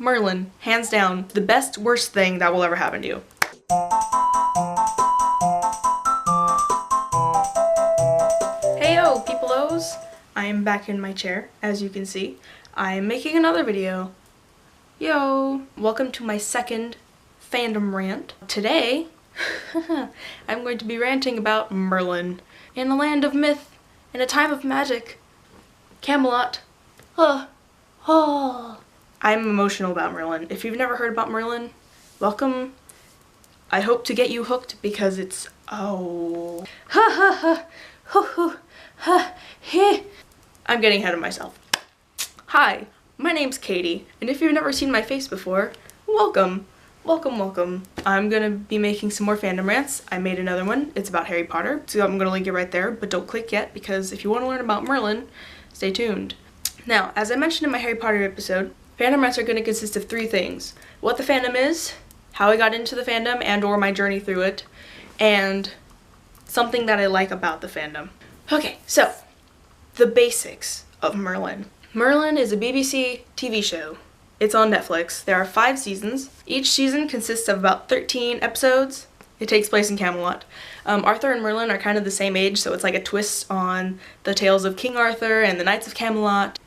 Merlin, hands down, the best, worst thing that will ever happen to you. Heyo, peopleos! I am back in my chair, as you can see. I am making another video. Yo! Welcome to my second Fandom Rant. Today, I'm going to be ranting about Merlin. In a land of myth, in a time of magic, Camelot. I'm emotional about Merlin. If you've never heard about Merlin, welcome. I hope to get you hooked because it's I'm getting ahead of myself. Hi, my name's Katie, and if you've never seen my face before, welcome. Welcome. I'm gonna be making some more fandom rants. I made another one. It's about Harry Potter, so I'm gonna link it right there, but don't click yet because if you want to learn about Merlin, stay tuned. Now, as I mentioned in my Harry Potter episode, fandom rants are going to consist of 3 things. What the fandom is, how I got into the fandom and or my journey through it, and something that I like about the fandom. Okay, so, the basics of Merlin. Merlin is a BBC TV show. It's on Netflix. There are 5 seasons. Each season consists of about 13 episodes. It takes place in Camelot. Arthur and Merlin are kind of the same age, so it's like a twist on the tales of King Arthur and the Knights of Camelot.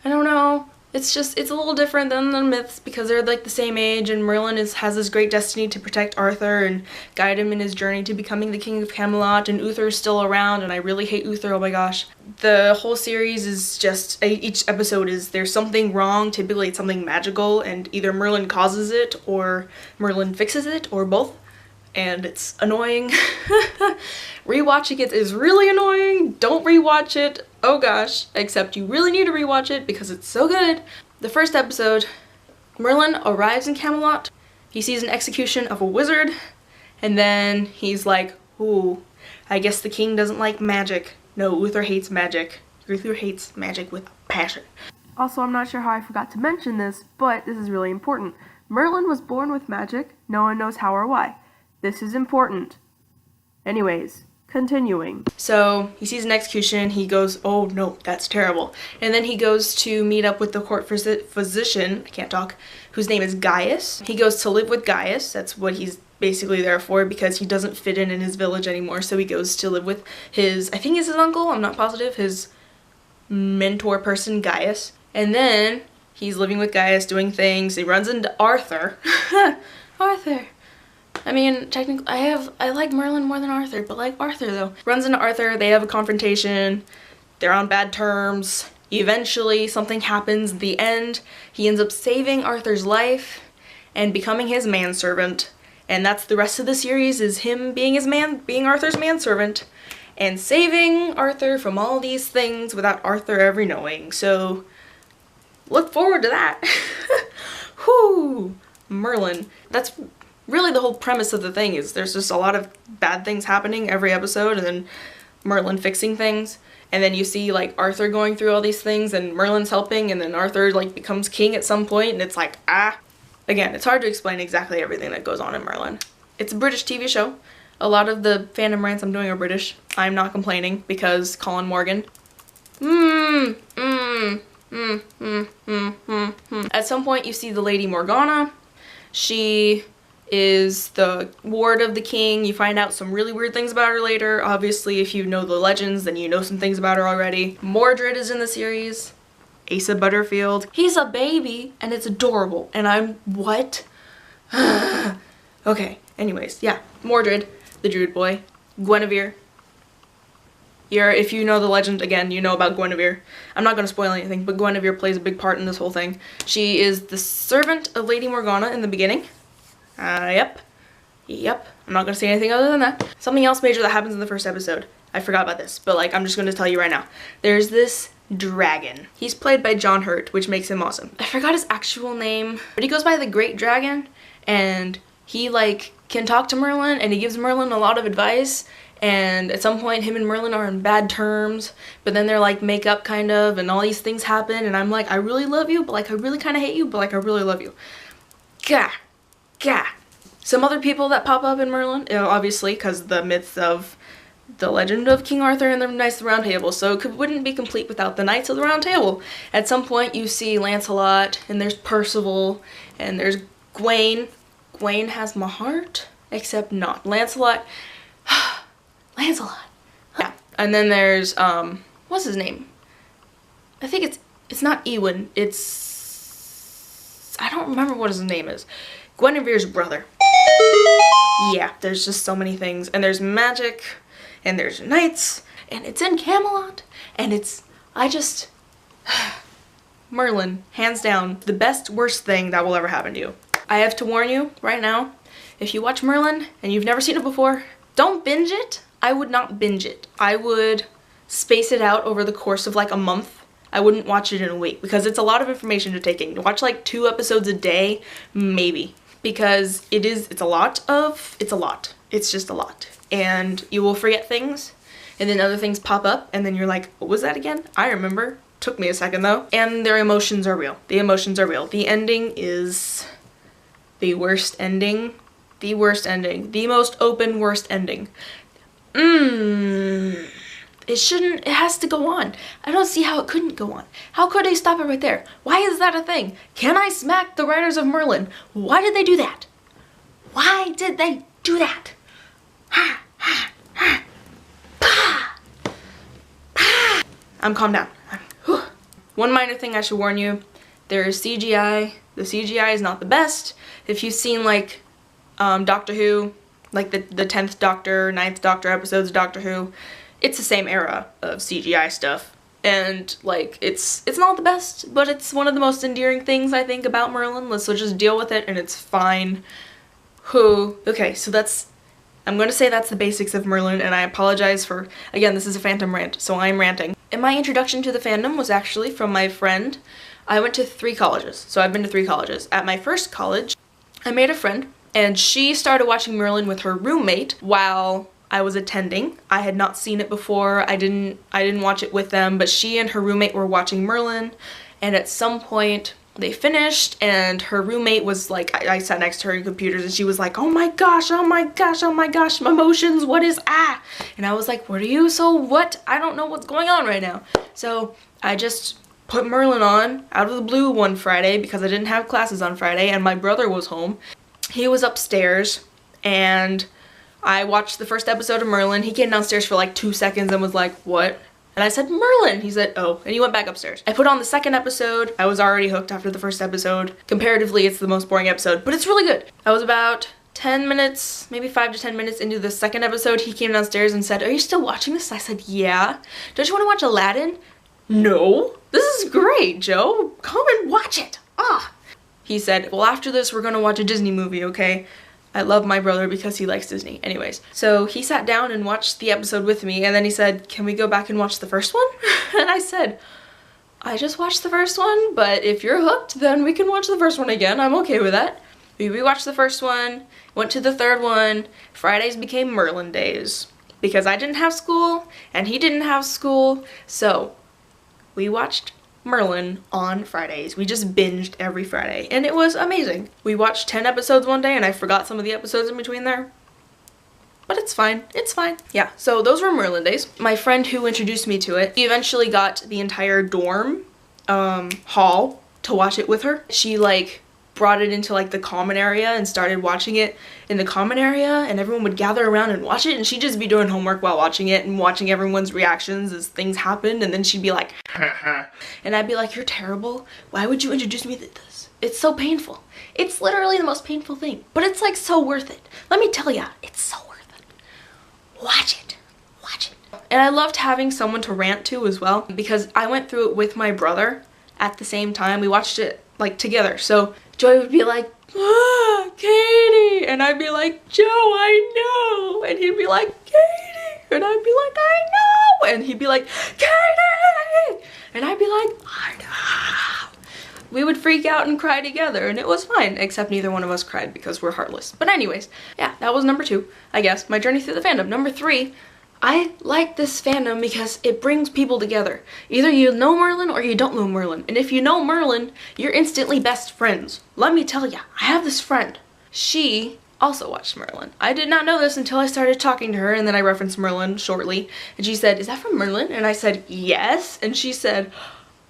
I don't know. It's a little different than the myths because they're like the same age, and Merlin has this great destiny to protect Arthur and guide him in his journey to becoming the King of Camelot, and Uther's still around, and I really hate Uther, oh my gosh. The whole series is just, each episode is, there's something wrong, typically it's something magical, and either Merlin causes it, or Merlin fixes it, or both, and it's annoying. Rewatching it is really annoying. Don't rewatch it. Oh gosh, except you really need to rewatch it because it's so good. The first episode, Merlin arrives in Camelot. He sees an execution of a wizard, and then he's like, ooh, I guess the king doesn't like magic. No, Uther hates magic. Uther hates magic with passion. Also, I'm not sure how I forgot to mention this, but this is really important. Merlin was born with magic. No one knows how or why. This is important. Anyways, continuing. So, he sees an execution, he goes, oh no, that's terrible. And then he goes to meet up with the court physician, I can't talk, whose name is Gaius. He goes to live with Gaius, that's what he's basically there for because he doesn't fit in his village anymore, so he goes to live with his, I think it's his uncle, I'm not positive, his mentor person, Gaius. And then, he's living with Gaius, doing things, he runs into Arthur. Arthur. I mean, technically, I like Merlin more than Arthur, but like Arthur though. Runs into Arthur, they have a confrontation, they're on bad terms. Eventually, something happens at the end. He ends up saving Arthur's life and becoming his manservant. And that's the rest of the series, is him being Arthur's manservant and saving Arthur from all these things without Arthur ever knowing. So, look forward to that. Whew, Merlin. That's really the whole premise of the thing, is there's just a lot of bad things happening every episode, and then Merlin fixing things, and then you see like Arthur going through all these things and Merlin's helping, and then Arthur like becomes king at some point, and it's like, Again, it's hard to explain exactly everything that goes on in Merlin. It's a British TV show. A lot of the fandom rants I'm doing are British. I'm not complaining because Colin Morgan. At some point you see the Lady Morgana. She is the ward of the king. You find out some really weird things about her later. Obviously, if you know the legends, then you know some things about her already. Mordred is in the series. Asa Butterfield. He's a baby, and it's adorable. And I'm, what? Okay, anyways, yeah. Mordred, the Druid boy. Guinevere. If you know the legend, again, you know about Guinevere. I'm not going to spoil anything, but Guinevere plays a big part in this whole thing. She is the servant of Lady Morgana in the beginning. Yep. I'm not gonna say anything other than that. Something else major that happens in the first episode. I forgot about this, but like, I'm just gonna tell you right now. There's this dragon. He's played by John Hurt, which makes him awesome. I forgot his actual name, but he goes by the Great Dragon, and he like can talk to Merlin, and he gives Merlin a lot of advice, and at some point him and Merlin are on bad terms, but then they're like make up kind of, and all these things happen, and I'm like, I really love you, but like I really kind of hate you, but like I really love you. Gah. Some other people that pop up in Merlin, obviously, because the myths of The Legend of King Arthur and the Knights of the Round Table, so it wouldn't be complete without the Knights of the Round Table. At some point you see Lancelot, and there's Percival, and there's Gawain. Gawain has my heart, except not. Lancelot, Lancelot. Yeah, and then there's, what's his name? I think it's not Ewan, I don't remember what his name is. Guinevere's brother. Yeah, there's just so many things, and there's magic, and there's knights, and it's in Camelot, and Merlin, hands down, the best, worst thing that will ever happen to you. I have to warn you right now, if you watch Merlin and you've never seen it before, don't binge it. I would not binge it. I would space it out over the course of like a month. I wouldn't watch it in a week because it's a lot of information to take in. You watch like 2 episodes a day, maybe, because it's a lot. It's just a lot. And you will forget things, and then other things pop up, and then you're like, what was that again? I remember. Took me a second though. And their emotions are real. The emotions are real. The ending is the worst ending. The worst ending. The most open worst ending. It has to go on. I don't see how it couldn't go on. How could they stop it right there? Why is that a thing? Can I smack the writers of Merlin? Why did they do that? Why did they do that? I'm calmed down. One minor thing I should warn you, there is CGI. The CGI is not the best. If you've seen like Doctor Who, like the 10th Doctor, 9th Doctor episodes of Doctor Who, it's the same era of CGI stuff. And like it's not the best, but it's one of the most endearing things I think about Merlin. Let's just deal with it and it's fine. Okay, so I'm going to say that's the basics of Merlin, and I apologize for, again, this is a Phantom Rant, so I'm ranting. And my introduction to the fandom was actually from my friend. I went to 3 colleges, so I've been to 3 colleges. At my first college, I made a friend, and she started watching Merlin with her roommate while I was attending. I had not seen it before. I didn't watch it with them, but she and her roommate were watching Merlin, and at some point they finished, and her roommate was like, I sat next to her in computers, and she was like, oh my gosh, emotions, what is And I was like, what are you, what? I don't know what's going on right now. So I just put Merlin on out of the blue one Friday because I didn't have classes on Friday, and my brother was home. He was upstairs, and I watched the first episode of Merlin. He came downstairs for like 2 seconds and was like, what? And I said, Merlin! He said, oh, and he went back upstairs. I put on the second episode. I was already hooked after the first episode. Comparatively, it's the most boring episode, but it's really good. I was about 10 minutes, maybe 5 to 10 minutes into the second episode. He came downstairs and said, are you still watching this? I said, yeah. Don't you want to watch Aladdin? No. This is great, Joe. Come and watch it. He said, well, after this, we're gonna watch a Disney movie, okay? I love my brother because he likes Disney. Anyways, so he sat down and watched the episode with me, and then he said, can we go back and watch the first one? And I said, I just watched the first one, but if you're hooked, then we can watch the first one again. I'm okay with that. We rewatched the first one, went to the third one. Fridays became Merlin days because I didn't have school and he didn't have school, so we watched Merlin on Fridays. We just binged every Friday, and it was amazing. We watched 10 episodes one day, and I forgot some of the episodes in between there. But it's fine. It's fine. Yeah, so those were Merlin days. My friend who introduced me to it, she eventually got the entire dorm hall to watch it with her. She like brought it into like the common area and started watching it in the common area, and everyone would gather around and watch it, and she'd just be doing homework while watching it and watching everyone's reactions as things happened, and then she'd be like, and I'd be like, you're terrible. Why would you introduce me to this? It's so painful. It's literally the most painful thing, but it's like so worth it. Let me tell ya, it's so worth it. Watch it. Watch it. And I loved having someone to rant to as well, because I went through it with my brother at the same time. We watched it like together. So Joy would be like, Katie, and I'd be like, Joe, I know, and he'd be like, Katie, and I'd be like, I know, and he'd be like, Katie, and I'd be like, I know. We would freak out and cry together, and it was fine, except neither one of us cried because we're heartless. But anyways, yeah, that was number 2, I guess, my journey through the fandom. Number 3, I like this fandom because it brings people together. Either you know Merlin or you don't know Merlin. And if you know Merlin, you're instantly best friends. Let me tell ya, I have this friend. She also watched Merlin. I did not know this until I started talking to her, and then I referenced Merlin shortly, and she said, "Is that from Merlin?" And I said, "Yes." And she said,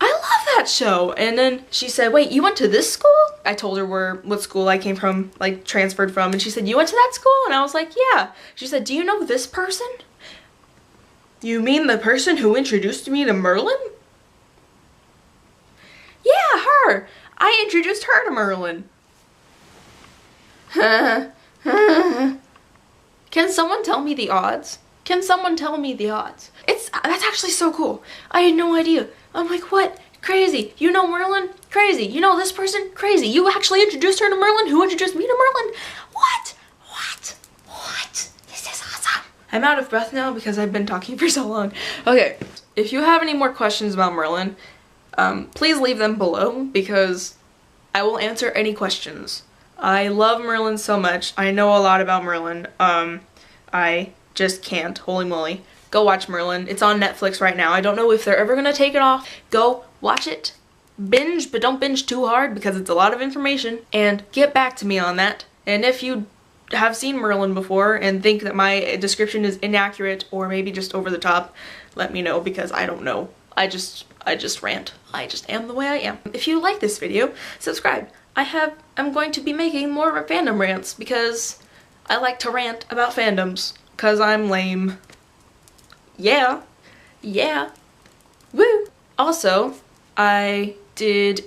"I love that show." And then she said, "Wait, you went to this school?" I told her what school I came from, like transferred from, and she said, "You went to that school?" And I was like, "Yeah." She said, "Do you know this person?" "You mean the person who introduced me to Merlin?" "Yeah, her. I introduced her to Merlin." Can someone tell me the odds? Can someone tell me the odds? That's actually so cool. I had no idea. I'm like, what? Crazy. You know Merlin? Crazy. You know this person? Crazy. You actually introduced her to Merlin? Who introduced me to Merlin? What? This is awesome. I'm out of breath now because I've been talking for so long. Okay, if you have any more questions about Merlin, please leave them below because I will answer any questions. I love Merlin so much. I know a lot about Merlin. I just can't. Holy moly. Go watch Merlin. It's on Netflix right now. I don't know if they're ever gonna take it off. Go watch it. Binge, but don't binge too hard because it's a lot of information. And get back to me on that. And if you have seen Merlin before and think that my description is inaccurate or maybe just over the top, let me know because I don't know. I just rant. I just am the way I am. If you like this video, subscribe. I'm going to be making more fandom rants because I like to rant about fandoms because I'm lame. Yeah. Woo. Also, I did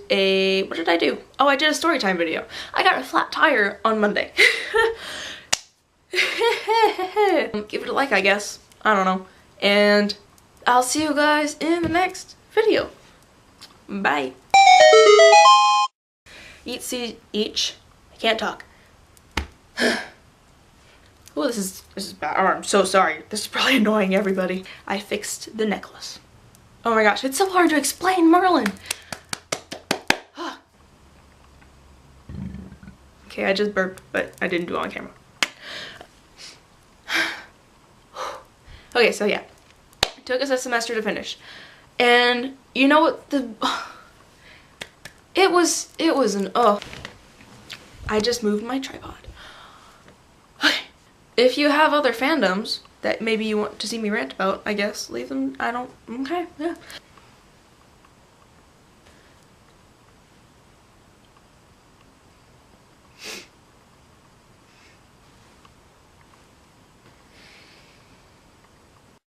what did I do? Oh, I did a story time video. I got a flat tire on Monday. Give it a like, I guess. I don't know. And I'll see you guys in the next video. Bye. Eat seed each. I can't talk. Oh, this is bad. Oh, I'm so sorry. This is probably annoying everybody. I fixed the necklace. Oh my gosh, it's so hard to explain Merlin. Okay, I just burped, but I didn't do it on camera. Okay, so yeah. It took us a semester to finish. And you know what it was I just moved my tripod. Okay. If you have other fandoms that maybe you want to see me rant about, I guess leave them. Okay, yeah.